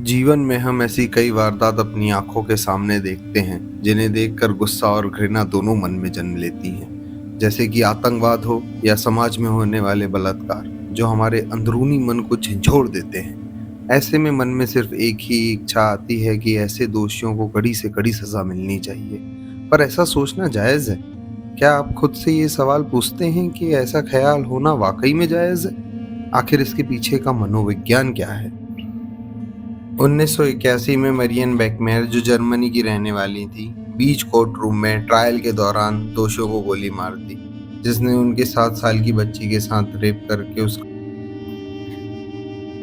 जीवन में हम ऐसी कई वारदात अपनी आंखों के सामने देखते हैं जिन्हें देखकर गुस्सा और घृणा दोनों मन में जन्म लेती हैं। जैसे कि आतंकवाद हो या समाज में होने वाले बलात्कार जो हमारे अंदरूनी मन को झंझोर देते हैं। ऐसे में मन में सिर्फ एक ही इच्छा आती है कि ऐसे दोषियों को कड़ी से कड़ी सजा मिलनी चाहिए। पर ऐसा सोचना जायज है? क्या आप खुद से ये सवाल पूछते हैं कि ऐसा ख्याल होना वाकई में जायज है? आखिर इसके पीछे का मनोविज्ञान क्या है? 1981 में मरियन बेकमेर, जो जर्मनी की रहने वाली थी, बीच कोर्ट रूम में ट्रायल के दौरान दोषियों को गोली मार दी, जिसने उनके 7 साल की बच्ची के साथ रेप करके उसका।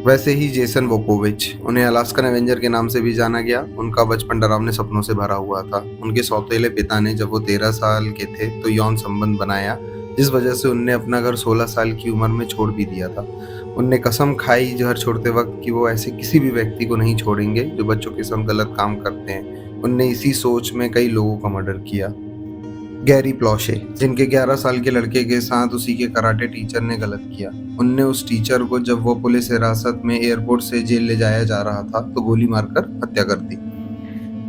वैसे ही जेसन वोकोविच, उन्हें अलास्कन एवेंजर के नाम से भी जाना गया, उनका बचपन डरावने सपनों से भरा हुआ था। उनके सौतेले पिता ने जब वो 13 साल के थे तो यौन संबंध बनाया, जिस वजह से उनने अपना घर 16 साल की उम्र में छोड़ भी दिया था। उनने कसम खाई घर छोड़ते वक्त कि वो ऐसे किसी भी व्यक्ति को नहीं छोड़ेंगे जो बच्चों के साथ गलत काम करते हैं। उनने इसी सोच में कई लोगों का मर्डर किया। गैरी प्लॉशे, जिनके 11 साल के लड़के के साथ उसी के कराटे टीचर ने गलत किया, उनने उस टीचर को जब वो पुलिस हिरासत में एयरपोर्ट से जेल ले जाया जा रहा था तो गोली मारकर हत्या कर दी।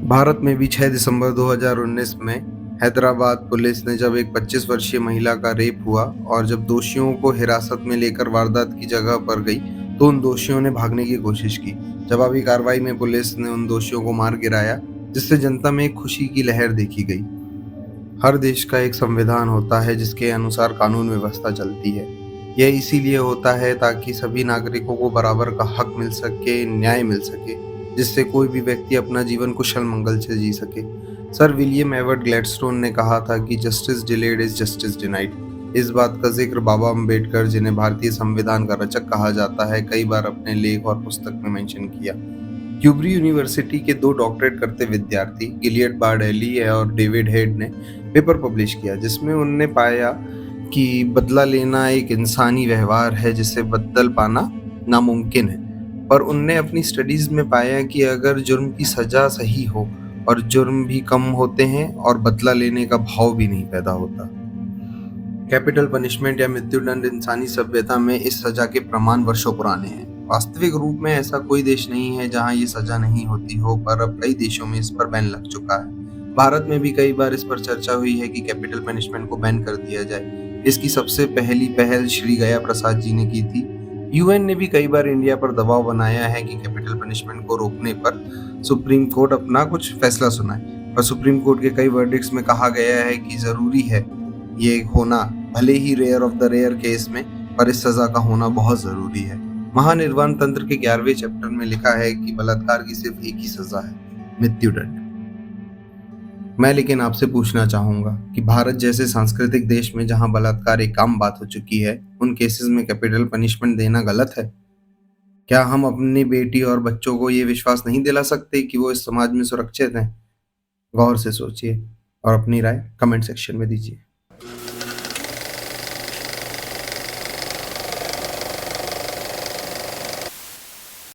भारत में भी 6 दिसंबर 2019 में हैदराबाद पुलिस ने जब एक 25 वर्षीय महिला का रेप हुआ और जब दोषियों को हिरासत में लेकर वारदात की जगह पर गई तो उन दोषियों ने भागने की कोशिश की। जवाबी कार्रवाई में पुलिस ने उन दोषियों को मार गिराया, जिससे जनता में एक खुशी की लहर देखी गई। हर देश का एक संविधान होता है जिसके अनुसार कानून व्यवस्था चलती है। यह इसीलिए होता है ताकि सभी नागरिकों को बराबर का हक मिल सके, न्याय मिल सके, जिससे कोई भी व्यक्ति अपना जीवन कुशल मंगल से जी सके। सर विलियम एवर्ट ग्लैडस्टोन ने कहा था कि justice delayed is justice denied. इस बात का जिक्र बाबा अम्बेडकर, जिन्हें भारतीय संविधान का रचक कहा जाता है, कई बार अपने लेख और पुस्तक में मेंशन किया। क्यूबरी यूनिवर्सिटी के 2 डॉक्टरेट करते विद्यार्थी गिलियड बार्डेली और डेविड हेड ने पेपर पब्लिश किया, जिसमें उन्होंने पाया कि बदला लेना एक इंसानी व्यवहार है जिसे बदल पाना नामुमकिन है। पर उनने अपनी स्टडीज में पाया कि अगर जुर्म की सजा सही हो और जुर्म भी कम होते हैं और बदला लेने का भाव भी नहीं पैदा होता। कैपिटल पनिशमेंट या मृत्युदंड इंसानी सभ्यता में इस सजा के प्रमाण वर्षों पुराने हैं। वास्तविक रूप में ऐसा कोई देश नहीं है जहां ये सजा नहीं होती हो, पर अब कई देशों में इस पर बैन लग चुका है। भारत में भी कई बार इस पर चर्चा हुई है कि कैपिटल पनिशमेंट को बैन कर दिया जाए। इसकी सबसे पहली पहल श्री गया प्रसाद जी ने की थी। यूएन ने भी कई बार इंडिया पर दबाव बनाया है कि कैपिटल पनिशमेंट को रोकने पर सुप्रीम कोर्ट अपना कुछ फैसला सुनाए, पर सुप्रीम कोर्ट के कई वर्डिक्ट्स में कहा गया है कि जरूरी है ये होना, भले ही rare of the rare case में, पर इस सजा का होना बहुत जरूरी है। महानिर्वाण तंत्र के 11वें चैप्टर में लिखा है कि बलात्कार की सिर्फ एक ही सजा है, मृत्युदंड। मैं लेकिन आपसे पूछना चाहूंगा कि भारत जैसे सांस्कृतिक देश में जहां बलात्कार एक आम बात हो चुकी है, उन केसेस में कैपिटल पनिशमेंट देना गलत है? क्या हम अपनी बेटी और बच्चों को ये विश्वास नहीं दिला सकते कि वो इस समाज में सुरक्षित हैं? गौर से सोचिए और अपनी राय कमेंट सेक्शन में दीजिए।